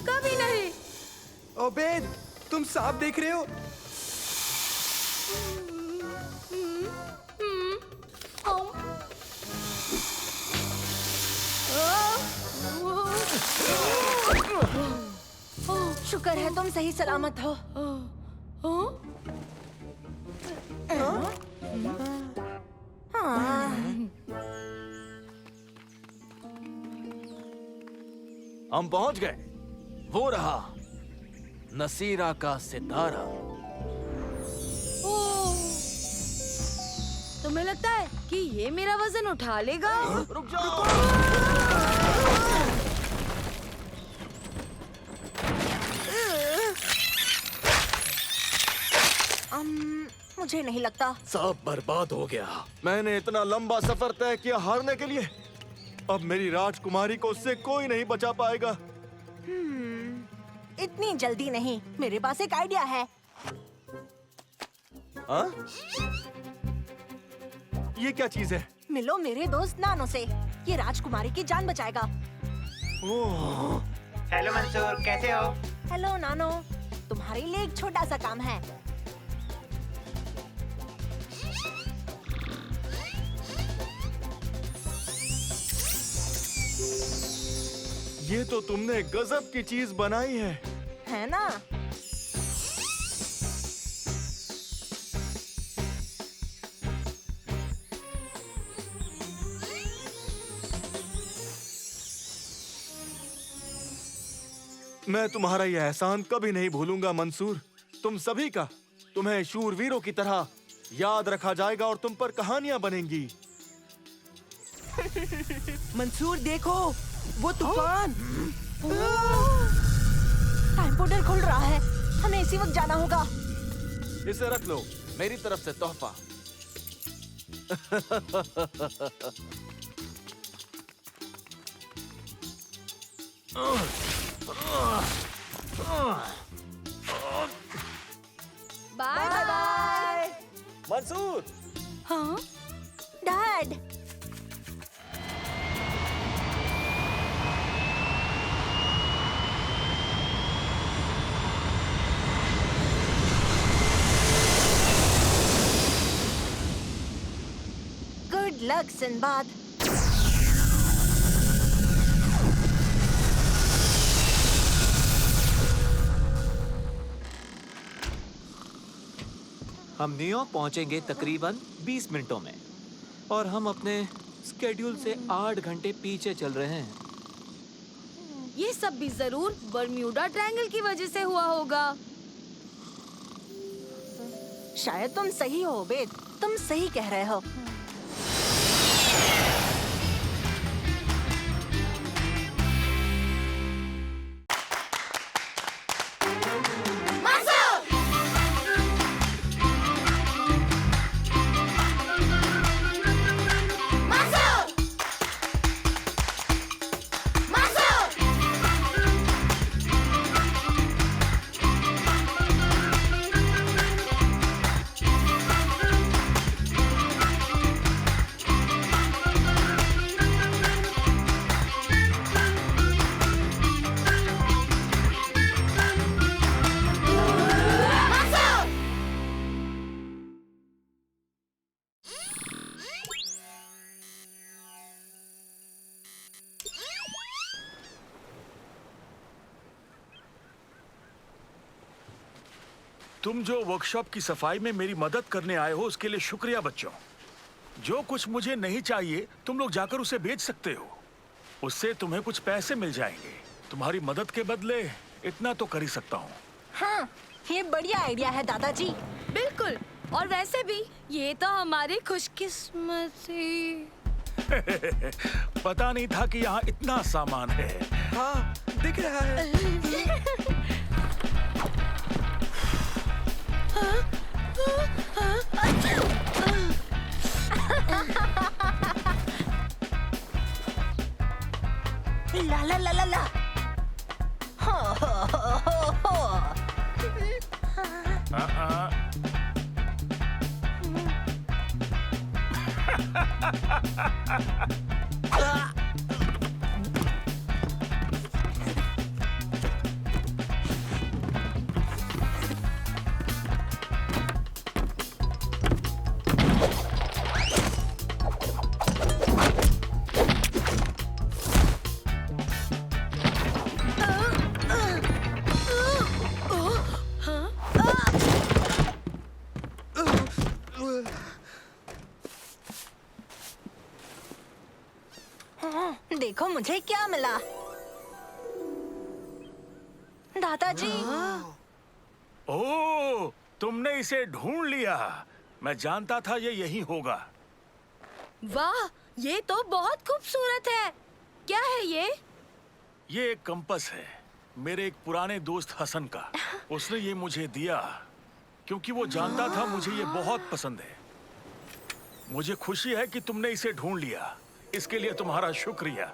कभी नहीं। ओबेद, तुम सांप देख रहे हो? शुक्र है तुम सही सलामत हो। हम पहुंच गए। वो रहा नसीरा का सितारा। तुम्हें लगता है कि ये मेरा वजन उठा लेगा? रुक जाओ। मुझे नहीं लगता। सब बर्बाद हो गया। मैंने इतना लंबा सफर तय किया हारने के लिए। अब मेरी राजकुमारी को उससे कोई नहीं बचा पाएगा। इतनी जल्दी नहीं, मेरे पास एक आइडिया है। हाँ? ये क्या चीज है? मिलो मेरे दोस्त नानो से, ये राजकुमारी की जान बचाएगा। हेलो मंसूर, कैसे हो? हेलो नानो, तुम्हारे लिए एक छोटा सा काम है। ये तो तुमने गजब की चीज बनाई है ना? मैं तुम्हारा यह एहसान कभी नहीं भूलूंगा मंसूर। तुम सभी का, तुम्हें शूरवीरों की तरह याद रखा जाएगा और तुम पर कहानियां बनेंगी। मंसूर देखो, वो तूफान। टाइम पोर्टल खुल रहा है, हमें इसी वक्त जाना होगा। इसे रख लो, मेरी तरफ से तोहफा। Bye bye. मंसूर। हाँ? डैड। Good luck Sinbad. हम न्यूयॉर्क पहुंचेंगे तकरीबन 20 मिनटों में और हम अपने स्केड्यूल से 8 घंटे पीछे चल रहे हैं। ये सब भी जरूर बर्म्यूडा ट्रायंगल की वजह से हुआ होगा। शायद तुम सही हो बेट, तुम सही कह रहे हो। तुम जो वर्कशॉप की सफाई में मेरी मदद करने आए हो उसके लिए शुक्रिया बच्चों। जो कुछ मुझे नहीं चाहिए तुम लोग जाकर उसे बेच सकते हो, उससे तुम्हें कुछ पैसे मिल जाएंगे। तुम्हारी मदद के बदले इतना तो कर ही सकता हूँ। हाँ, ये बढ़िया आइडिया है दादाजी। बिल्कुल, और वैसे भी ये तो हमारी खुशकिस्मती। पता नहीं था कि यहाँ इतना सामान है। हाँ, दिख रहा है। ला ला ला ला ला। हो हो हो हो हो। देखो मुझे क्या मिला। दादाजी। ओह, तुमने इसे ढूंढ लिया। मैं जानता था ये यहीं होगा। वाह, ये तो बहुत खूबसूरत है। क्या है ये? ये एक कंपस है, मेरे एक पुराने दोस्त हसन का। उसने ये मुझे दिया क्योंकि वो जानता था मुझे ये बहुत पसंद है। मुझे खुशी है कि तुमने इसे ढूंढ लिया। इसके लिए तुम्हारा शुक्रिया।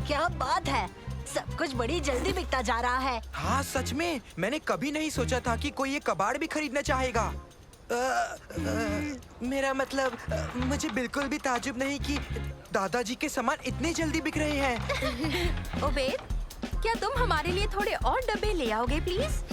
क्या बात है, सब कुछ बड़ी जल्दी बिकता जा रहा है। हाँ सच में, मैंने कभी नहीं सोचा था कि कोई ये कबाड़ भी खरीदना चाहेगा। मेरा मतलब, मुझे बिल्कुल भी ताज्जुब नहीं कि दादाजी के सामान इतने जल्दी बिक रहे हैं। ओबेद, क्या तुम हमारे लिए थोड़े और डब्बे ले आओगे प्लीज?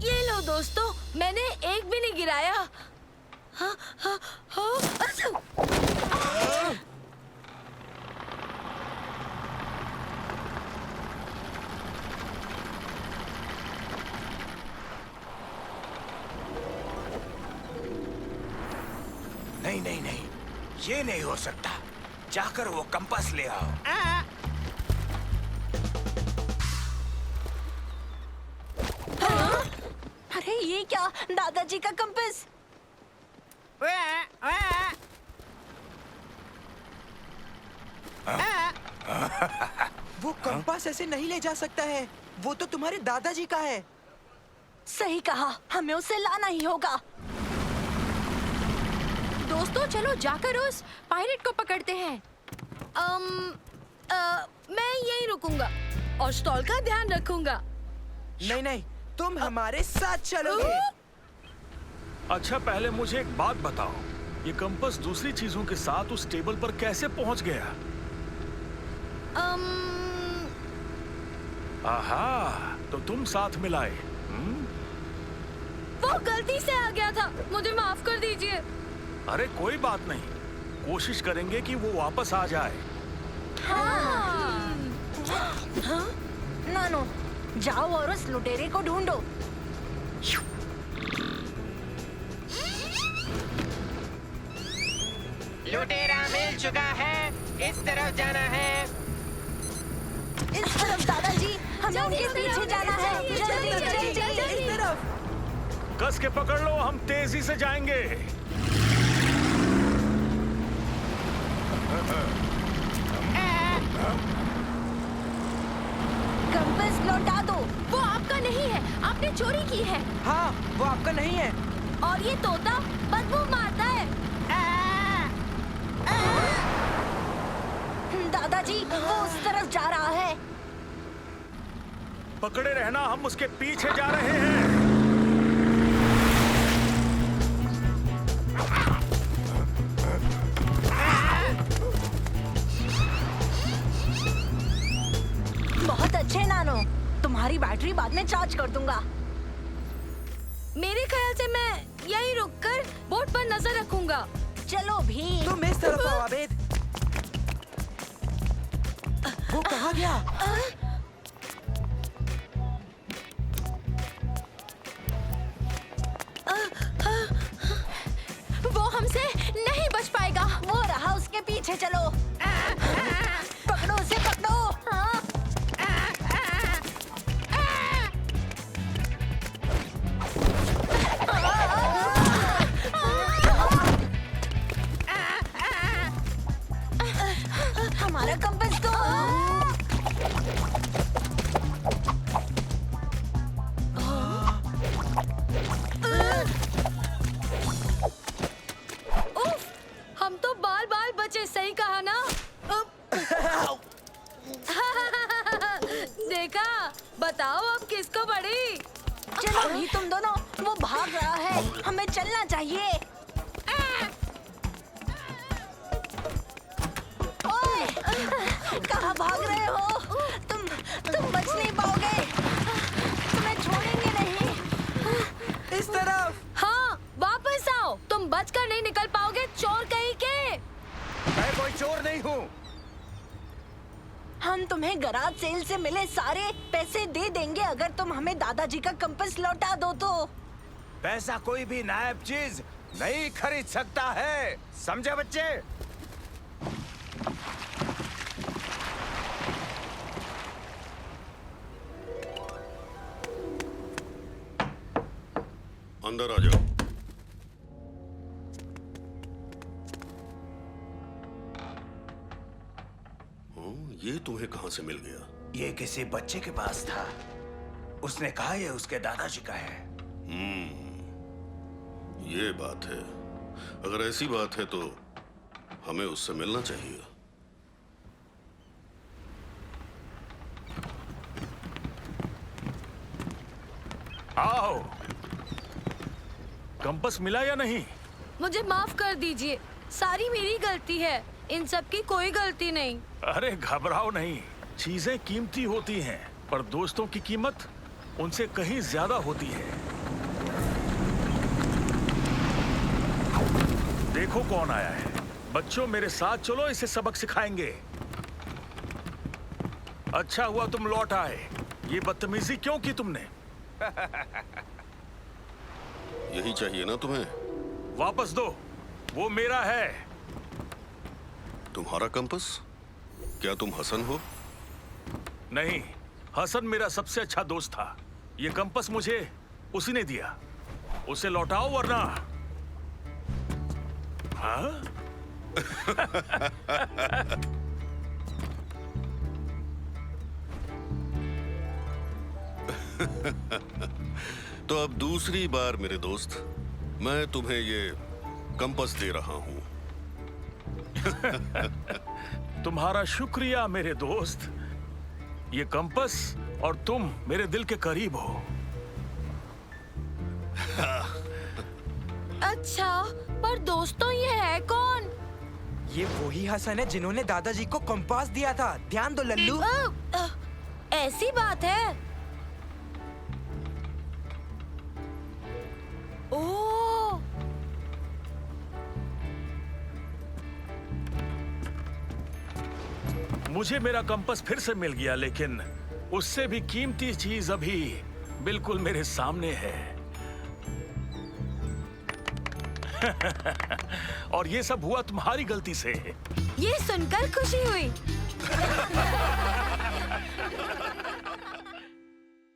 ये लो दोस्तों, मैंने एक भी नहीं गिराया। हाँ, हाँ, हाँ, अच्छा। नहीं नहीं नहीं, ये नहीं हो सकता। जाकर वो कंपास ले आओ। अरे ये क्या, दादाजी का कंपास। वो कंपास ऐसे नहीं ले जा सकता है। वो तो तुम्हारे दादाजी का है। सही कहा, हमें उसे लाना ही होगा। दोस्तों चलो जाकर उस पायरेट को पकड़ते हैं। मैं यहीं रुकूंगा और स्टॉल का ध्यान रखूंगा। नहीं नहीं, तुम हमारे साथ चलोगे। अच्छा, पहले मुझे एक बात बताओ, ये कंपास दूसरी चीजों के साथ उस टेबल पर कैसे पहुंच गया? आहा, तो तुम साथ मिलाए। वो गलती से आ गया था, मुझे माफ कर दीजिए। अरे कोई बात नहीं, कोशिश करेंगे कि वो वापस आ जाए। हाँ। नानो, जाओ और उस लुटेरे को ढूंढो। लुटेरा मिल चुका है, इस तरफ जाना है। इस तरफ दादाजी, हमें उनके पीछे जाना है। जल्दी जल्दी जल्दी इस तरफ। कस के पकड़ लो, हम तेजी से जाएंगे। कंपास लौटा दो। वो आपका नहीं है, आपने चोरी की है। हाँ, वो आपका नहीं है। और ये तोता बदबू मारता है। दादाजी, वो उस तरफ जा रहा है। पकड़े रहना, हम उसके पीछे जा रहे हैं। बहुत अच्छे नानो, तुम्हारी बैटरी बाद में चार्ज कर दूंगा। मेरे ख्याल से मैं यहीं रुककर बोट पर नजर रखूंगा। चलो भी। तुम इस तरफ आओ आबेद। वो कहाँ गया? वो हमसे नहीं बच पाएगा। वो रहा, उसके पीछे चलो। पकड़ो उसे, पकड़ो। हाँ। हमारा कंपास तो बताओ अब किसको पड़ी? चलो नहीं तुम दोनों, वो भाग रहा है, हमें चलना चाहिए। ओए, कहाँ भाग रहे हो? तुम बच नहीं पाओगे, तुम्हें छोड़ेंगे नहीं। इस तरफ। हाँ, वापस आओ। तुम बचकर नहीं निकल पाओगे, चोर कहीं के। मैं कोई चोर नहीं हूँ। हम तुम्हें गराज सेल से मिले सारे पैसे दे देंगे अगर तुम हमें दादाजी का कंपास लौटा दो तो। पैसा कोई भी नायाब चीज नहीं खरीद सकता है, समझे बच्चे? अंदर आ जाओ। ये तुम्हें कहाँ से मिल गया? ये किसी बच्चे के पास था, उसने कहा ये उसके दादाजी का है। ये बात है। अगर ऐसी बात है तो हमें उससे मिलना चाहिए। आओ। कंपास मिला या नहीं? मुझे माफ कर दीजिए, सारी मेरी गलती है, इन सब की कोई गलती नहीं। अरे घबराओ नहीं, चीजें कीमती होती हैं, पर दोस्तों की कीमत उनसे कहीं ज्यादा होती है। देखो कौन आया है। बच्चों मेरे साथ चलो, इसे सबक सिखाएंगे। अच्छा हुआ तुम लौट आए। ये बदतमीजी क्यों की तुमने? यही चाहिए ना तुम्हें? वापस दो, वो मेरा है। तुम्हारा कंपास? क्या तुम हसन हो? नहीं, हसन मेरा सबसे अच्छा दोस्त था। ये कंपास मुझे उसी ने दिया। उसे लौटाओ वरना। हाँ? तो अब दूसरी बार मेरे दोस्त, मैं तुम्हें ये कंपास दे रहा हूं। तुम्हारा शुक्रिया मेरे दोस्त। ये कंपास और तुम मेरे दिल के करीब हो। अच्छा, पर दोस्तों ये है कौन? ये वही हसन है जिन्होंने दादाजी को कंपास दिया था। ध्यान दो लल्लू। ऐसी बात है। ओह, मुझे मेरा कंपास फिर से मिल गया, लेकिन उससे भी कीमती चीज अभी बिल्कुल मेरे सामने है। और ये सब हुआ तुम्हारी गलती से। ये सुनकर खुशी हुई।